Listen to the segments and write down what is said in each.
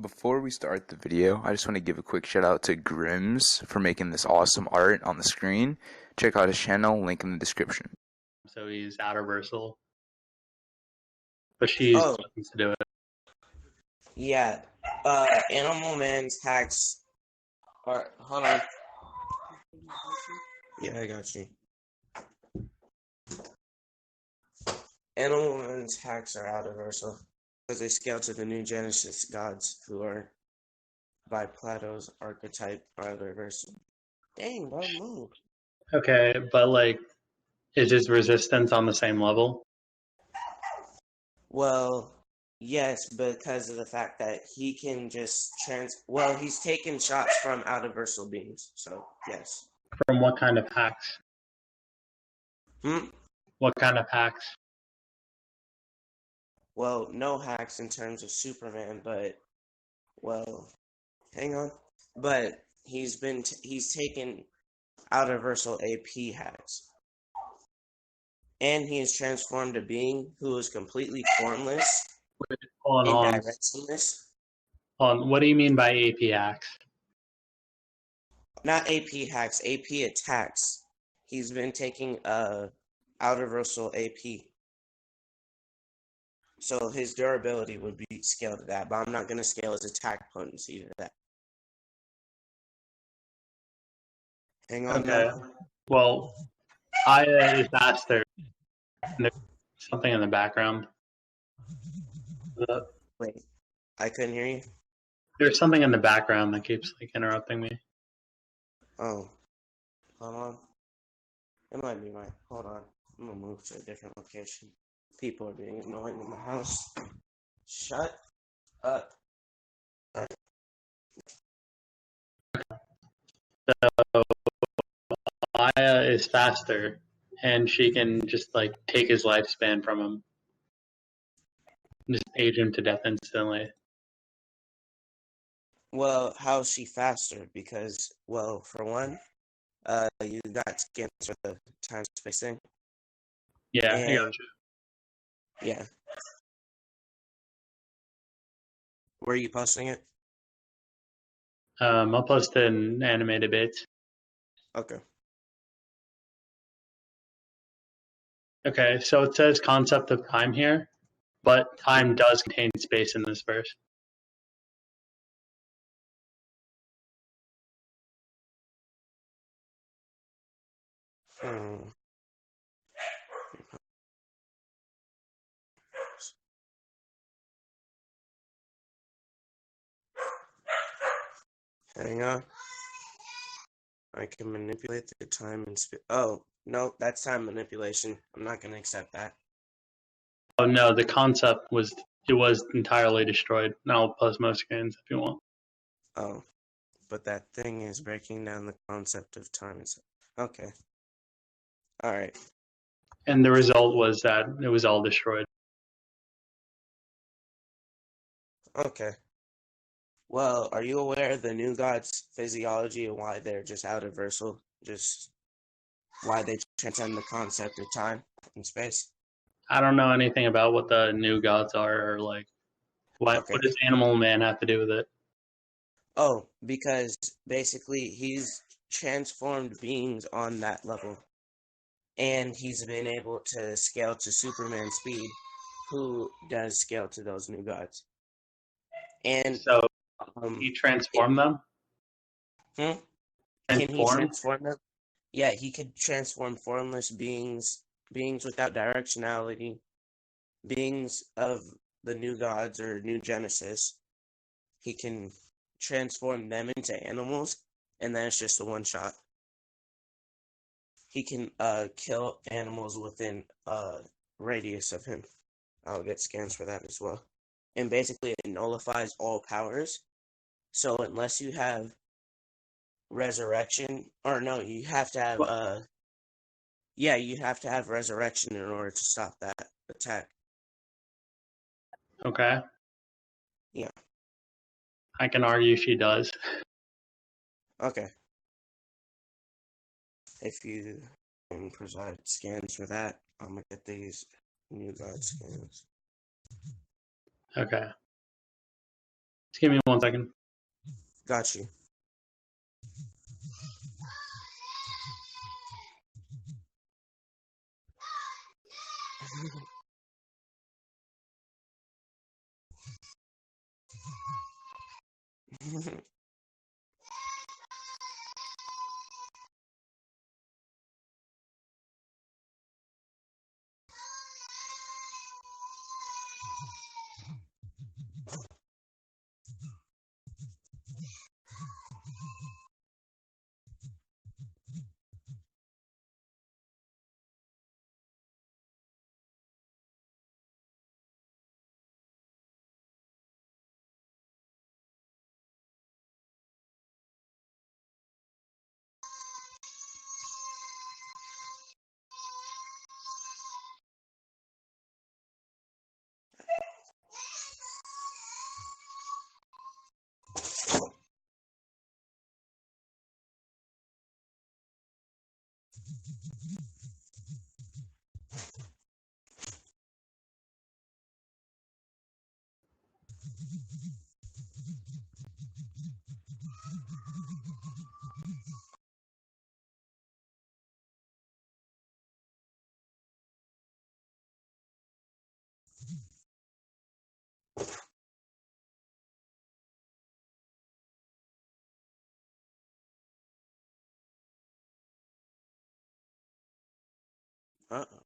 Before we start the video, I just want to give a quick shout out to Grims for making this awesome art on the screen. Check out his channel, link in the description. So he's outer versal, but she's Oh, looking to do it. yeah. Animal Man's hacks are. Hold on. Yeah, I got you. Animal Man's hacks are out of Ursa because they scale to the new Genesis gods who are by Plato's archetype out of Ursa. Dang, bro, move. Okay, but like, is his resistance on the same level? Well, yes, because of the fact that he can just Well, he's taking shots from out of Ursal beings, so yes. From what kind of hacks? Hmm. What kind of hacks? Well, no hacks in terms of Superman, but well, hang on. But he's taken out of Ursal AP hacks. And he is transformed a being who is completely formless Hold and on, directionless. hold on. What do you mean by AP hacks? Not AP hacks, AP attacks. He's been taking out of Ursal AP. So his durability would be scaled to that, but I'm not gonna scale his attack potency to that. Hang on Okay. now. Well, Aya is faster. There's something in the background. Wait, I couldn't hear you. There's something in the background that keeps like interrupting me. Oh, hold on. It might be mine. Hold on. I'm gonna move to a different location. People are being annoying in my house. Shut up. So Aya is faster, and she can just like take his lifespan from him, just age him to death instantly. Well, how's she faster? Because, well, for one, you got scans for the time space thing. Yeah, I And got you. yeah. Where are you posting it? I'll post an animated bit. Okay. Okay, so it says concept of time here, but time does contain space in this verse. Hmm. Hang on. I can manipulate the time and space. Oh, no, that's time manipulation. I'm not going to accept that. Oh no, the concept was entirely destroyed. Now I'll post most screens if you want. Oh, but that thing is breaking down the concept of time and space. Okay. All right. And the result was that it was all destroyed. Okay. Well, are you aware of the new gods' physiology and why they're just out of versal? Just why they transcend the concept of time and space? I don't know anything about what the new gods are or like Okay. what does Animal Man have to do with it? Oh, because basically he's transformed beings on that level. And he's been able to scale to Superman speed, who does scale to those new gods. And So um, he it, transformed them? hmm? Can he Transformed? transform them? Yeah, he could transform formless beings, beings without directionality, beings of the new gods or new Genesis. He can transform them into animals, and then it's just a one shot. He can kill animals within radius of him. I'll get scans for that as well. And basically it nullifies all powers. So unless you have resurrection, or no, you have to have What? yeah, you have to have resurrection in order to stop that attack. Okay. Yeah. I can argue she does. Okay. If you can provide scans for that, I'm gonna get these new god scans. Okay. Just give me 1 second. Got you. Uh-oh.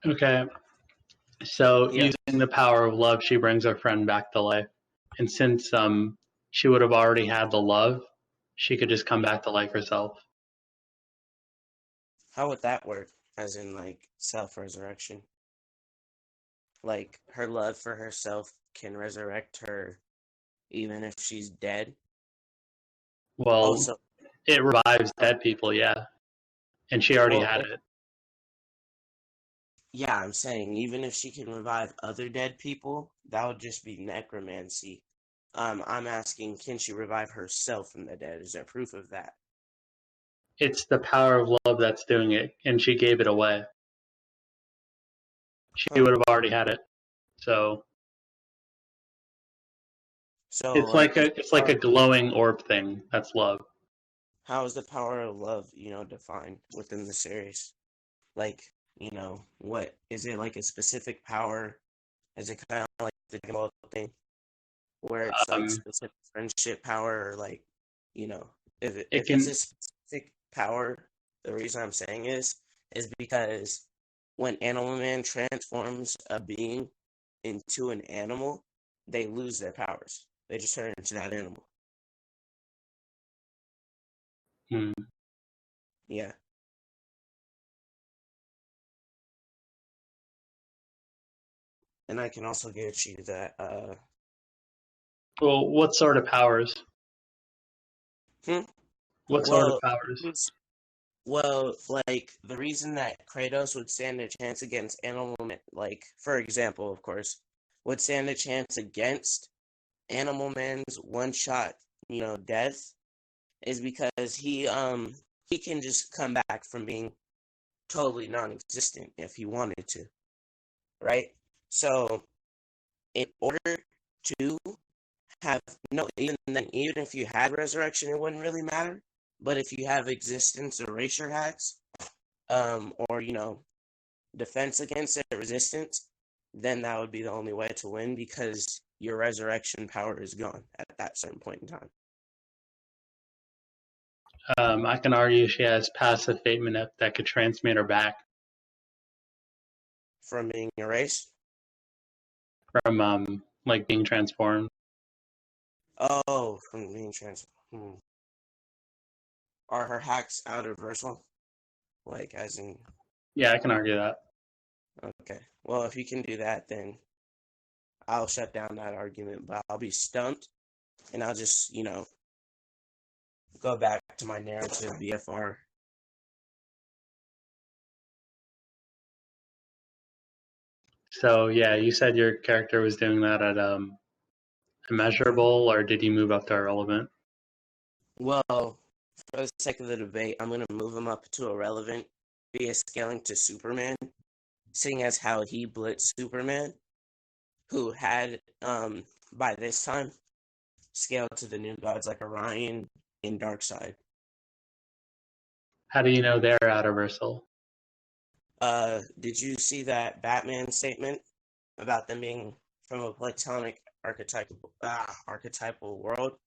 Okay. So Yeah. using the power of love, she brings her friend back to life. And since she would have already had the love, she could just come back to life herself. How would that work? As in, like, self-resurrection? Like, her love for herself can resurrect her even if she's dead? Well, Also, it revives dead people, yeah. And she already well, had it. yeah, I'm saying even if she can revive other dead people, that would just be necromancy. I'm asking, can she revive herself from the dead? Is there proof of that? It's the power of love that's doing it, and she gave it away. She Huh. would have already had it. So So, it's like, like a glowing orb thing. That's love. how is the power of love, defined within the series? Like, what is it, like a specific power? Is it kind of like the Dragon Ball thing, where it's like Um, specific friendship power, or like, you know, it if it's a can. specific power, the reason I'm saying is because when Animal Man transforms a being into an animal, they lose their powers. They just turn into that animal. Hmm. Yeah. And I can also get you that. Well, what sort of powers? Hmm? What sort of Well, powers? well, like the reason that Kratos would stand a chance against Animal Man, like for example, of course, would stand a chance against Animal Man's one shot, death, is because he can just come back from being totally non-existent if he wanted to, right? So in order to have no, even then, even if you had resurrection, it wouldn't really matter. But if you have existence erasure hacks, or defense against it, resistance, then that would be the only way to win because your resurrection power is gone at that certain point in time. I can argue she has passive fate manip that could transmute her back from being erased. from like being transformed. Oh, from being Are her hacks out of versal? Like, as in, Yeah, I can argue that. okay. Well, if you can do that, then I'll shut down that argument, but I'll be stumped, and I'll just, go back to my narrative BFR. So yeah, you said your character was doing that at immeasurable, or did you move up to irrelevant? Well, for the sake of the debate, I'm going to move him up to irrelevant via scaling to Superman, seeing as how he blitzed Superman, who had, by this time, scaled to the new gods like Orion and Darkseid. How do you know they're out of versal? Did you see that Batman statement about them being from a platonic archetypal world?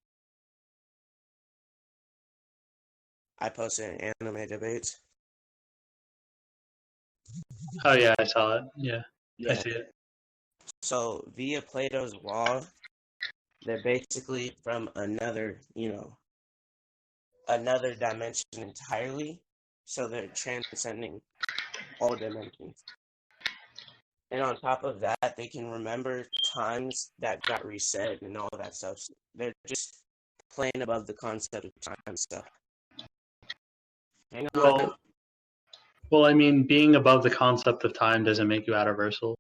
I posted in anime debates. Oh yeah, I saw it. Yeah, I Yeah. see it. So via Plato's law, they're basically from another dimension entirely. So they're transcending all dimensions. And on top of that, they can remember times that got reset and all that stuff. So they're just playing above the concept of time stuff. Hang on. Well, I mean, being above the concept of time doesn't make you out of versal.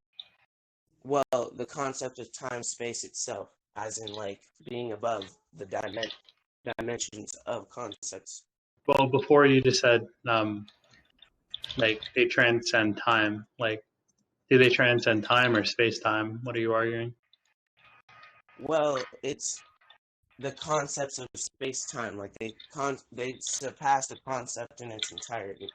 Well, the concept of time space itself, as in like being above the dimensions of concepts. Well, before you just said like they transcend time. Like, do they transcend time or space time? What are you arguing? Well, it's the concepts of space time. Like they surpass the concept in its entirety.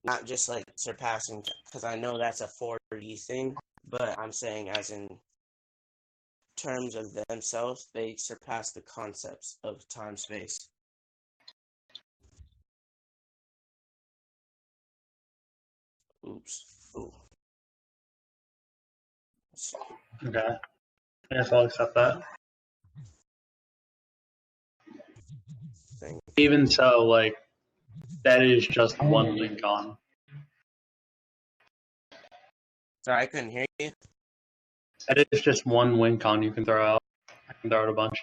Not just like surpassing, because I know that's a 4D thing, but I'm saying as in terms of themselves, they surpass the concepts of time space. Oops. Ooh. Okay, I guess I'll accept that. Thing. Even so, like that is just one link on. Sorry, I couldn't hear you. That is just one win con you can throw out. I can throw out a bunch.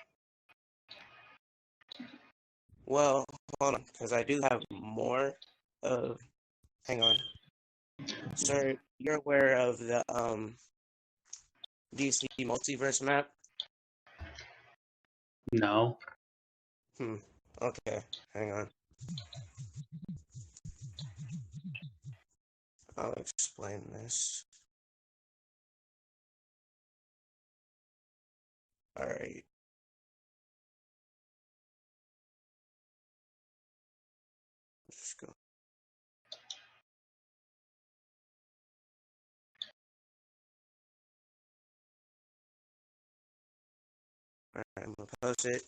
Well, hold on, because I do have more of. Hang on, sir. You're aware of the DC multiverse map? No. Okay, hang on. I'll explain this. All right. Let's go. All right, I'm gonna post it.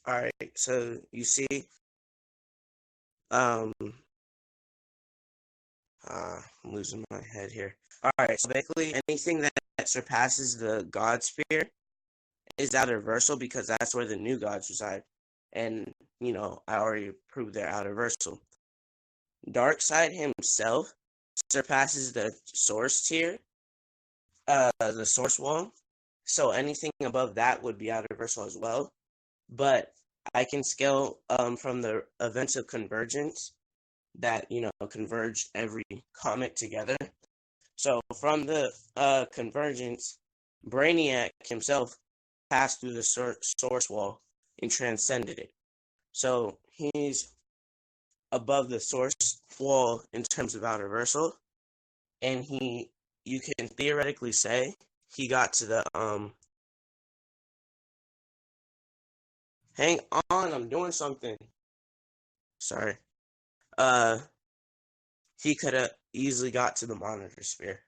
All right, so you see, I'm losing my head here. All right, so basically anything that surpasses the God sphere is outer versal because that's where the new gods reside, and I already proved they're outer versal. Darkseid himself surpasses the source tier, the source wall. So anything above that would be outer versal as well. But I can scale from the events of convergence that converge every comic together. So from the convergence, Brainiac himself passed through the source wall and transcended it. So he's above the source wall in terms of outer versal, and you can theoretically say he got to the hang on, I'm doing something. Sorry. he could have easily got to the monitor sphere,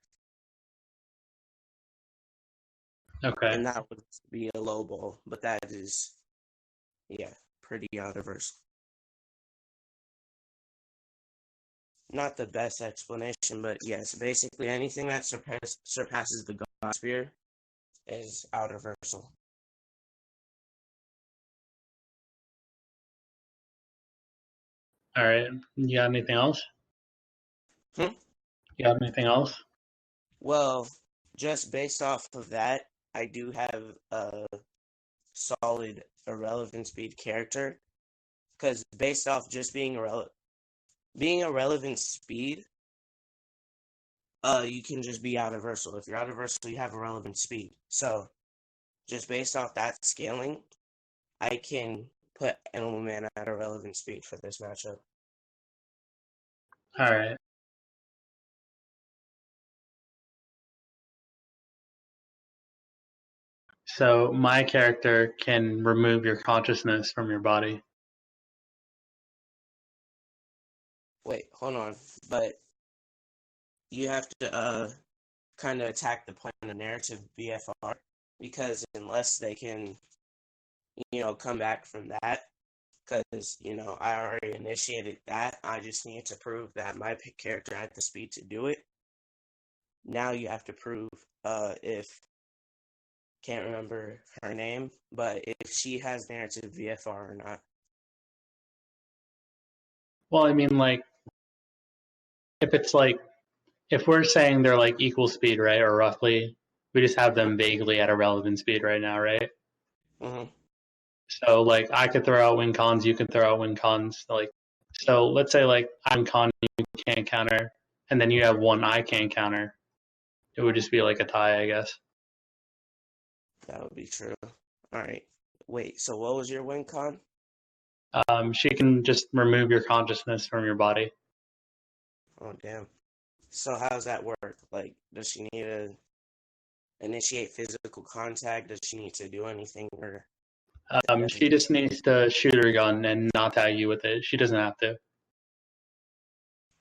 Okay. and that would be a low ball. But that is, yeah, pretty universal. Not the best explanation, but yes, basically anything that surpasses the God sphere is universal. All right. You got anything else? Hmm? You got anything else? Well, just based off of that, I do have a solid irrelevant speed character because based off just being a relevant speed, you can just be universal. If you're universal, you have a relevant speed. So just based off that scaling, I can put Animal Man at a relevant speed for this matchup. All right. So my character can remove your consciousness from your body. Wait, hold on. But you have to kind of attack the point of narrative BFR because unless they can, come back from that, because, I already initiated that, I just need to prove that my character had the speed to do it. Now you have to prove if can't remember her name, but if she has narrative VFR or not. Well, I mean, like, if it's like, if we're saying they're like equal speed, right, or roughly, we just have them vaguely at a relevant speed right now, right? Mm-hmm. So, like, I could throw out win cons, you can throw out win cons. Like, so let's say, like, I'm con, you can't counter, and then you have one I can't counter. It would just be like a tie, I guess. That would be true. All right. Wait, so what was your win con? She can just remove your consciousness from your body. Oh, damn. So how does that work? Like, does she need to initiate physical contact? Does she need to do anything or She just needs to shoot her gun and not tag you with it. She doesn't have to.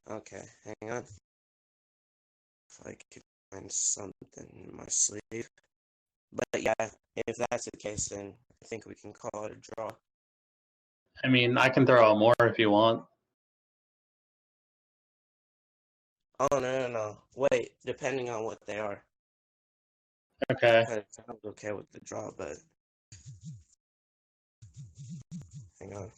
Okay, hang on. If I could find something in my sleeve. But yeah, if that's the case, then I think we can call it a draw. I mean, I can throw out more if you want. Oh, no. Wait, depending on what they are. Okay. Because I was okay with the draw, but hang on.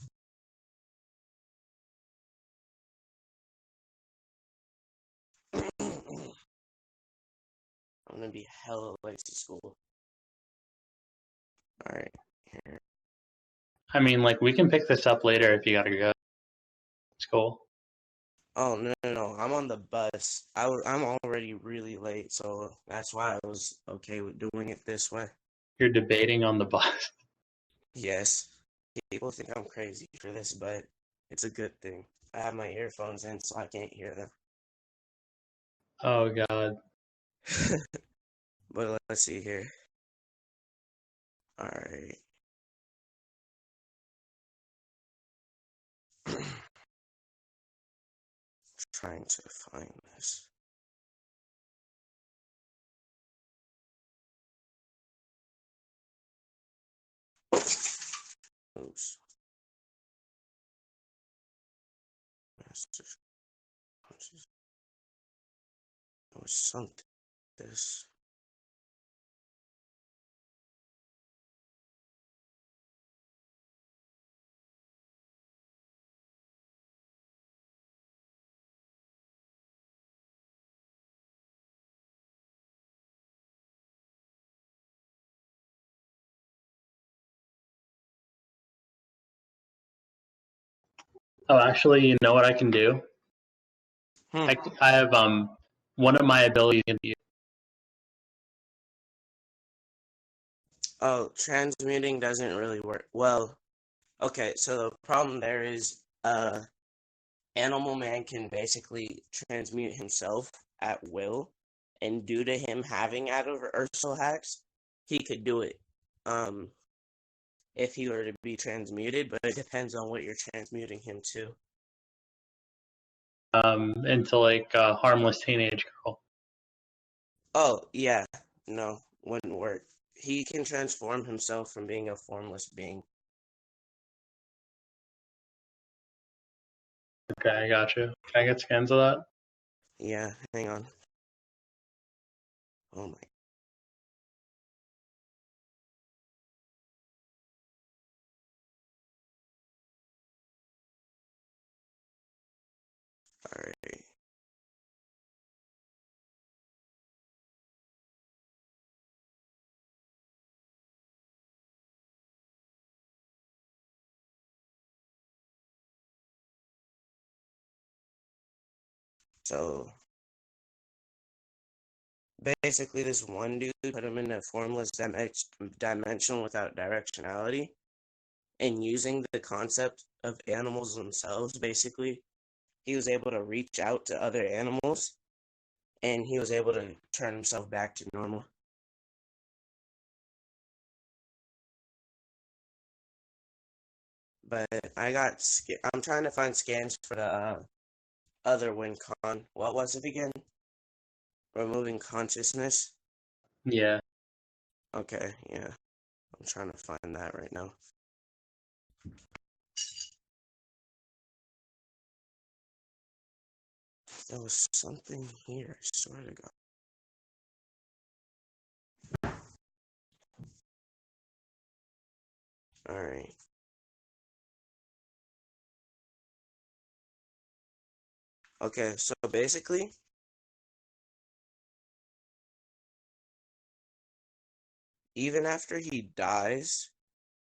I'm gonna be hella late to school. Alright, here. I mean, like, we can pick this up later if you gotta go. It's cool. Oh, no. I'm on the bus. I'm already really late, so that's why I was okay with doing it this way. You're debating on the bus. Yes. People think I'm crazy for this, but it's a good thing. I have my earphones in, so I can't hear them. Oh, God. But let's see here. Alright. Trying to find this. Oops. There was something. This. Oh, actually, you know what I can do? Hmm. I have one of my abilities can be. Oh, transmuting doesn't really work. Well, okay, so the problem there is Animal Man can basically transmute himself at will, and due to him having out of Ursula hacks, he could do it. Um if he were to be transmuted, but it depends on what you're transmuting him to. into like a harmless teenage girl. Oh, yeah. No, wouldn't work. He can transform himself from being a formless being. Okay, I got you. Can I get scans of that? Yeah, hang on. Oh my. Alright. So basically, this one dude put him in a formless dimension without directionality, and using the concept of animals themselves, basically, he was able to reach out to other animals, and he was able to turn himself back to normal. But I'm trying to find scans for the other WinCon. What was it again? Removing consciousness? Yeah. Okay, yeah. I'm trying to find that right now. There was something here, I swear to God. Alright. Okay, so basically, even after he dies,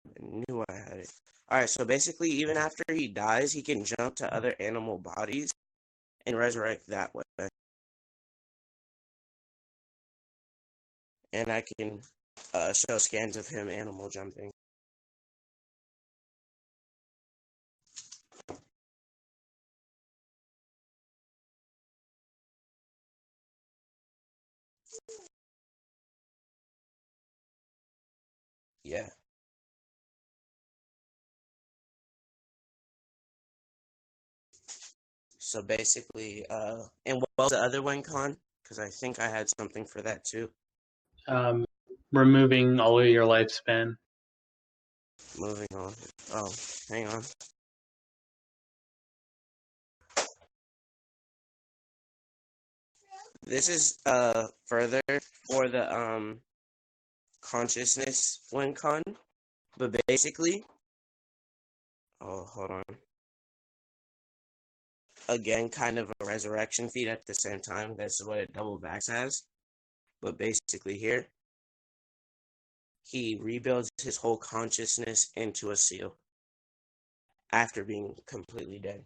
I knew I had it. Alright, so basically, even after he dies, he can jump to other animal bodies and resurrect that way. And I can show scans of him animal jumping. Yeah. So basically, and what was the other one, Con? Because I think I had something for that too. Removing all of your lifespan. Moving on. Oh, hang on. This is further for the consciousness one, Con. But basically, oh, hold on. Again, kind of a resurrection feat at the same time. That's what it double backs as. But basically, here, he rebuilds his whole consciousness into a seal after being completely dead.